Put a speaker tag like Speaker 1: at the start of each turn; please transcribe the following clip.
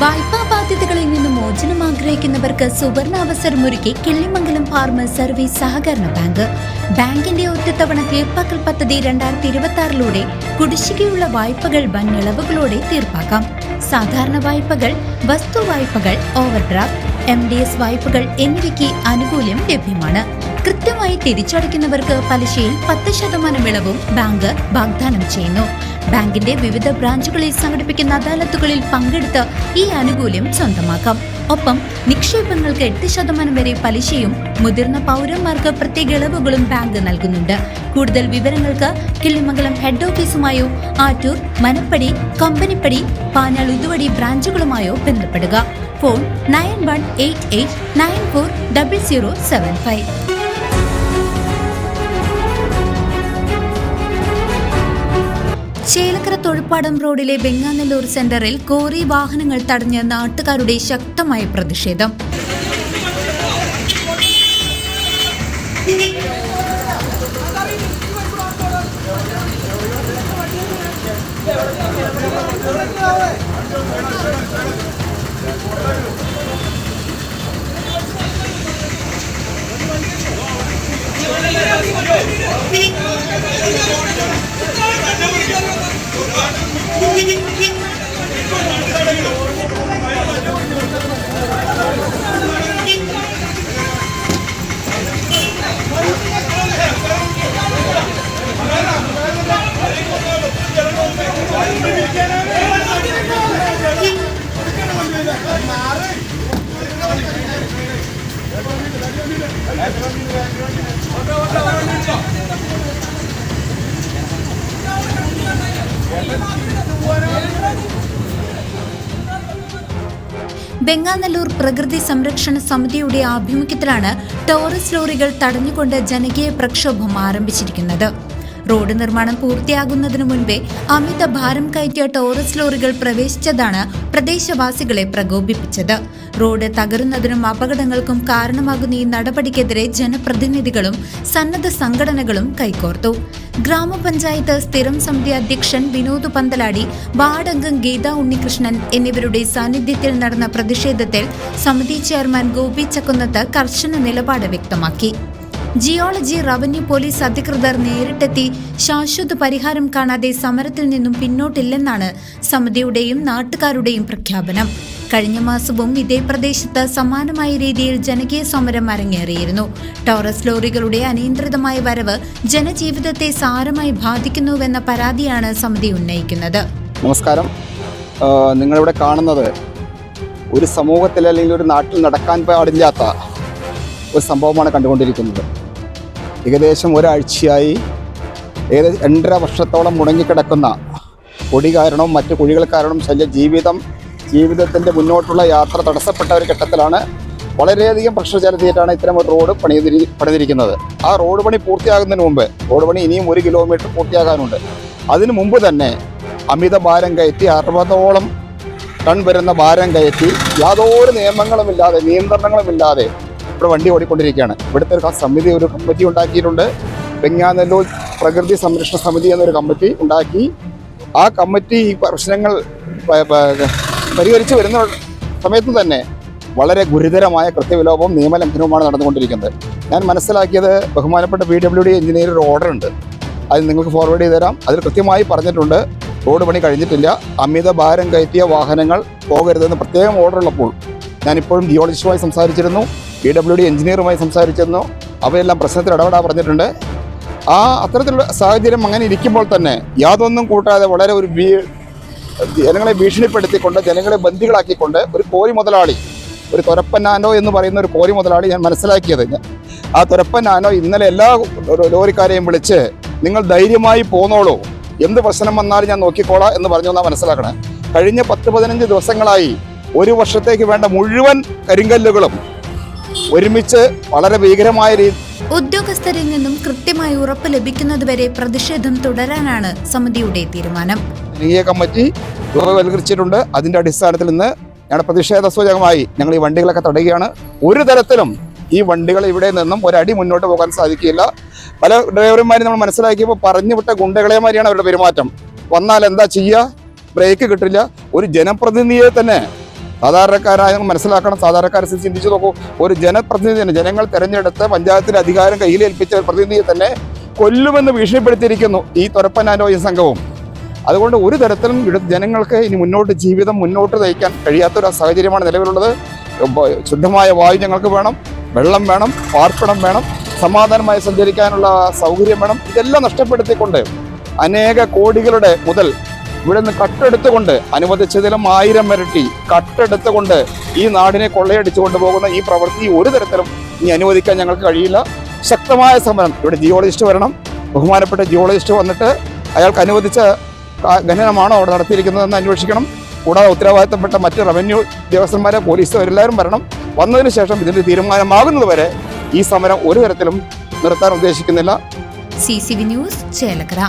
Speaker 1: വായ്പാ ബാധ്യതകളിൽ നിന്ന് മോചനം ആഗ്രഹിക്കുന്നവർക്ക് സുവർണാവസരമൊരുക്കി കിള്ളിമംഗലം ഫാർമേഴ്സ് സർവീസ് സഹകരണ ബാങ്ക്. ബാങ്കിന്റെ ഒറ്റത്തവണ തീർപ്പാക്കൽ പദ്ധതി 2026 കുടിശ്ശികയുള്ള വായ്പകൾ വൻ ഇളവുകളോടെ തീർപ്പാക്കാം. സാധാരണ വായ്പകൾ, വസ്തു വായ്പകൾ, ഓവർഡ്രാഫ്റ്റ്, MDS വായ്പകൾ എന്നിവയ്ക്ക് ആനുകൂല്യം ലഭ്യമാണ്. കൃത്യമായി തിരിച്ചടയ്ക്കുന്നവർക്ക് പലിശയിൽ 10% ഇളവും ബാങ്ക് വാഗ്ദാനം ചെയ്യുന്നു. ബാങ്കിന്റെ വിവിധ ബ്രാഞ്ചുകളിൽ സംഘടിപ്പിക്കുന്ന അദാലത്തുകളിൽ പങ്കെടുത്ത് ഈ ആനുകൂല്യം സ്വന്തമാക്കാം. ഒപ്പം നിക്ഷേപങ്ങൾക്ക് 8% വരെ പലിശയും മുതിർന്ന പൗരന്മാർക്ക് പ്രത്യേക ഇളവുകളും ബാങ്ക് നൽകുന്നുണ്ട്. കൂടുതൽ വിവരങ്ങൾക്ക് കിള്ളിമംഗലം ഹെഡ് ഓഫീസുമായോ ആറ്റൂർ, മനപ്പടി, കമ്പനിപ്പടി, പാഞ്ഞാൾ ഉതുവടി ബ്രാഞ്ചുകളുമായോ ബന്ധപ്പെടുക. ഫോൺ 9188940075. ചേലക്കര തൊഴുപ്പാടം റോഡിലെ വെങ്ങാനല്ലൂർ സെന്ററിൽ കോറി വാഹനങ്ങൾ തടഞ്ഞ് നാട്ടുകാരുടെ ശക്തമായ പ്രതിഷേധം. വെങ്ങാനല്ലൂർ പ്രകൃതി സംരക്ഷണ സമിതിയുടെ ആഭിമുഖ്യത്തിലാണ് ടോറസ് ലോറികൾ തടഞ്ഞുകൊണ്ട് ജനകീയ പ്രക്ഷോഭം ആരംഭിച്ചിരിക്കുന്നത്. റോഡ് നിർമ്മാണം പൂർത്തിയാകുന്നതിനു മുൻപേ അമിത ഭാരം കയറ്റിയ ടോറസ് ലോറികൾ പ്രവേശിച്ചതാണ് പ്രദേശവാസികളെ പ്രകോപിപ്പിച്ചത്. റോഡ് തകരുന്നതിനും അപകടങ്ങൾക്കും കാരണമാകുന്ന ഈ നടപടിക്കെതിരെ ജനപ്രതിനിധികളും സന്നദ്ധ സംഘടനകളും കൈകോർത്തു. ഗ്രാമപഞ്ചായത്ത് സ്ഥിരം സമിതി അധ്യക്ഷൻ വിനോദ് പന്തലാടി, വാർഡംഗം ഗീത ഉണ്ണികൃഷ്ണൻ എന്നിവരുടെ സാന്നിധ്യത്തിൽ നടന്ന പ്രതിഷേധത്തിൽ സമിതി ചെയർമാൻ ഗോപി ചക്കുന്നത്ത് കർശന നിലപാട് വ്യക്തമാക്കി. ജിയോളജി, റവന്യൂ, പോലീസ് അധികൃതർ നേരിട്ടെത്തി ശാശ്വത പരിഹാരം കാണാതെ സമരത്തിൽ നിന്നും പിന്നോട്ടില്ലെന്നാണ് സമിതിയുടെയും നാട്ടുകാരുടെയും പ്രഖ്യാപനം. കഴിഞ്ഞ മാസവും ഇതേ പ്രദേശത്ത് സമാനമായ രീതിയിൽ ജനകീയ സമരം അരങ്ങേറിയിരുന്നു. ടോറസ് ലോറികളുടെ അനിയന്ത്രിതമായ വരവ് ജനജീവിതത്തെ സാരമായി ബാധിക്കുന്നുവെന്ന പരാതിയാണ് സമിതി ഉന്നയിക്കുന്നത്.
Speaker 2: നമസ്കാരം. നിങ്ങളിവിടെ കാണുന്നത് ഒരു സമൂഹത്തിൽ അല്ലെങ്കിൽ ഒരു നാട്ടിൽ നടക്കാൻ പാടില്ലാത്ത ഒരു സംഭവമാണ് കണ്ടുകൊണ്ടിരിക്കുന്നത്. ഏകദേശം ഒരാഴ്ചയായി 2.5 വർഷത്തോളം മുടങ്ങിക്കിടക്കുന്ന പൊടി കാരണവും മറ്റു കുഴികൾ കാരണവും ജീവിതത്തിൻ്റെ മുന്നോട്ടുള്ള യാത്ര തടസ്സപ്പെട്ട ഒരു ഘട്ടത്തിലാണ് വളരെയധികം പ്രഷർ ചെലുത്തിയിട്ടാണ് ഇത്തരം ഒരു റോഡ് പണിതിരിക്കുന്നത്. ആ റോഡ് പണി പൂർത്തിയാകുന്നതിന് മുമ്പ്, റോഡ് പണി ഇനിയും 1 കിലോമീറ്റർ പൂർത്തിയാകാനുണ്ട്. അതിനു മുമ്പ് തന്നെ അമിത ഭാരം കയറ്റി 60ഓളം ടൺ വരുന്ന ഭാരം കയറ്റി യാതൊരു നിയന്ത്രണങ്ങളുമില്ലാതെ ഇവിടെ വണ്ടി ഓടിക്കൊണ്ടിരിക്കുകയാണ്. ഇവിടുത്തെ ഒരു സമിതി, ഒരു കമ്മിറ്റി ഉണ്ടാക്കിയിട്ടുണ്ട്. വെങ്ങാനല്ലൂർ പ്രകൃതി സംരക്ഷണ സമിതി എന്നൊരു കമ്മിറ്റി ഉണ്ടാക്കി. ആ കമ്മിറ്റി ഈ പ്രശ്നങ്ങൾ പരിഹരിച്ചു വരുന്ന സമയത്ത് തന്നെ വളരെ ഗുരുതരമായ കൃത്യവിലോപവും നിയമലംഘനവുമാണ് നടന്നുകൊണ്ടിരിക്കുന്നത്. ഞാൻ മനസ്സിലാക്കിയത് ബഹുമാനപ്പെട്ട PWD എഞ്ചിനീയർ ഒരു ഓർഡർ ഉണ്ട്, അത് നിങ്ങൾക്ക് ഫോർവേഡ് ചെയ്ത് തരാം. അതിൽ കൃത്യമായി പറഞ്ഞിട്ടുണ്ട് റോഡ് പണി കഴിഞ്ഞിട്ടില്ല, അമിത ഭാരം കയറ്റിയ വാഹനങ്ങൾ പോകരുതെന്ന് പ്രത്യേകം ഓർഡർ ഉള്ളപ്പോൾ ഞാനിപ്പോഴും ജിയോളജിസ്റ്റുമായി സംസാരിച്ചിരുന്നു, PWD എഞ്ചിനീയറുമായി സംസാരിച്ചിരുന്നു. അവയെല്ലാം പ്രശ്നത്തിൽ ഇടപെടാൻ പറഞ്ഞിട്ടുണ്ട്. അത്തരത്തിലുള്ള സാഹചര്യം അങ്ങനെ ഇരിക്കുമ്പോൾ തന്നെ യാതൊന്നും കൂട്ടാതെ വളരെ ജനങ്ങളെ ഭീഷണിപ്പെടുത്തിക്കൊണ്ട്, ജനങ്ങളെ ബന്ദികളാക്കിക്കൊണ്ട് ഒരു കോരി മുതലാളി, ഒരു തൊരപ്പനാനോ എന്ന് പറയുന്ന ഒരു കോരി മുതലാളി, ഞാൻ മനസ്സിലാക്കിയത് ആ തൊരപ്പനാനോ ഇന്നലെ എല്ലാ ലോറിക്കാരെയും വിളിച്ച് നിങ്ങൾ ധൈര്യമായി പോന്നോളൂ, എന്ത് പ്രശ്നം വന്നാലും ഞാൻ നോക്കിക്കോളാം എന്ന് പറഞ്ഞു എന്നാണ് മനസ്സിലാക്കണേ. കഴിഞ്ഞ 10-15 ദിവസങ്ങളായി 1 വർഷത്തേക്ക് വേണ്ട മുഴുവൻ കരിങ്കല്ലുകളും ഒരുമിച്ച് വളരെ ഭീകരമായ രീതി
Speaker 1: ഉദ്യോഗസ്ഥരിൽ നിന്നും കൃത്യമായി ഉറപ്പ് ലഭിക്കുന്നതുവരെ പ്രതിഷേധം തുടരാനാണ് സമിതിയുടെ തീരുമാനം.
Speaker 2: ജനകീയ കമ്മിറ്റി രൂപവൽക്കരിച്ചിട്ടുണ്ട്. അതിന്റെ അടിസ്ഥാനത്തിൽ ഇന്ന് ഞങ്ങളുടെ പ്രതിഷേധ സൂചകമായി ഞങ്ങൾ ഈ വണ്ടികളൊക്കെ തടയുകയാണ്. ഒരു തരത്തിലും ഈ വണ്ടികൾ ഇവിടെ നിന്നും ഒരടി മുന്നോട്ട് പോകാൻ സാധിക്കില്ല. പല ഡ്രൈവർമാരും നമ്മൾ മനസ്സിലാക്കിയപ്പോൾ പറഞ്ഞു വിട്ട ഗുണ്ടകളെമാരിയാണ് അവരുടെ പെരുമാറ്റം. വന്നാൽ എന്താ ചെയ്യുക, ബ്രേക്ക് കിട്ടില്ല. ഒരു ജനപ്രതിനിധിയെ തന്നെ സാധാരണക്കാരായ മനസ്സിലാക്കണം. സാധാരണക്കാരെ ചിന്തിച്ചു നോക്കൂ. ഒരു ജനപ്രതിനിധിയെ ജനങ്ങൾ തെരഞ്ഞെടുത്ത് പഞ്ചായത്തിന്റെ അധികാരം കയ്യിലേൽപ്പിച്ച ഒരു പ്രതിനിധിയെ തന്നെ കൊല്ലുമെന്ന് ഭീഷണിപ്പെടുത്തിയിരിക്കുന്നു ഈ തൊരപ്പനാനോയും സംഘവും. അതുകൊണ്ട് ഒരു തരത്തിലും ജനങ്ങൾക്ക് ഇനി ജീവിതം മുന്നോട്ട് നയിക്കാൻ കഴിയാത്തൊരു സാഹചര്യമാണ് നിലവിലുള്ളത്. ശുദ്ധമായ വായു ഞങ്ങൾക്ക് വേണം, വെള്ളം വേണം, പാർപ്പിടം വേണം, സമാധാനമായി സഞ്ചരിക്കാനുള്ള സൗകര്യം വേണം. ഇതെല്ലാം നഷ്ടപ്പെടുത്തിക്കൊണ്ട് അനേക കോടികളുടെ മുതൽ ഇവിടെ നിന്ന് കട്ടെടുത്തുകൊണ്ട് അനുവദിച്ചതിലും 1000 ഇരട്ടി കട്ടെടുത്തുകൊണ്ട് ഈ നാടിനെ കൊള്ളയടിച്ചു കൊണ്ടുപോകുന്ന ഈ പ്രവൃത്തി ഒരു തരത്തിലും ഇനി അനുവദിക്കാൻ ഞങ്ങൾക്ക് കഴിയില്ല. ശക്തമായ സമരം. ഇവിടെ ജിയോളജിസ്റ്റ് വരണം. ബഹുമാനപ്പെട്ട ജിയോളജിസ്റ്റ് വന്നിട്ട് അയാൾക്ക് അനുവദിച്ച ഖനനമാണോ അവിടെ നടത്തിയിരിക്കുന്നതെന്ന് അന്വേഷിക്കണം. കൂടാതെ ഉത്തരവാദിത്തപ്പെട്ട മറ്റ് റവന്യൂ ഉദ്യോഗസ്ഥന്മാരെ, പോലീസുകാരെല്ലാവരും വരണം. വന്നതിന് ശേഷം ഇതിൻ്റെ തീരുമാനമാകുന്നതുവരെ ഈ സമരം ഒരു തരത്തിലും നിർത്താൻ ഉദ്ദേശിക്കുന്നില്ല.
Speaker 1: CCV news, Chelakkara.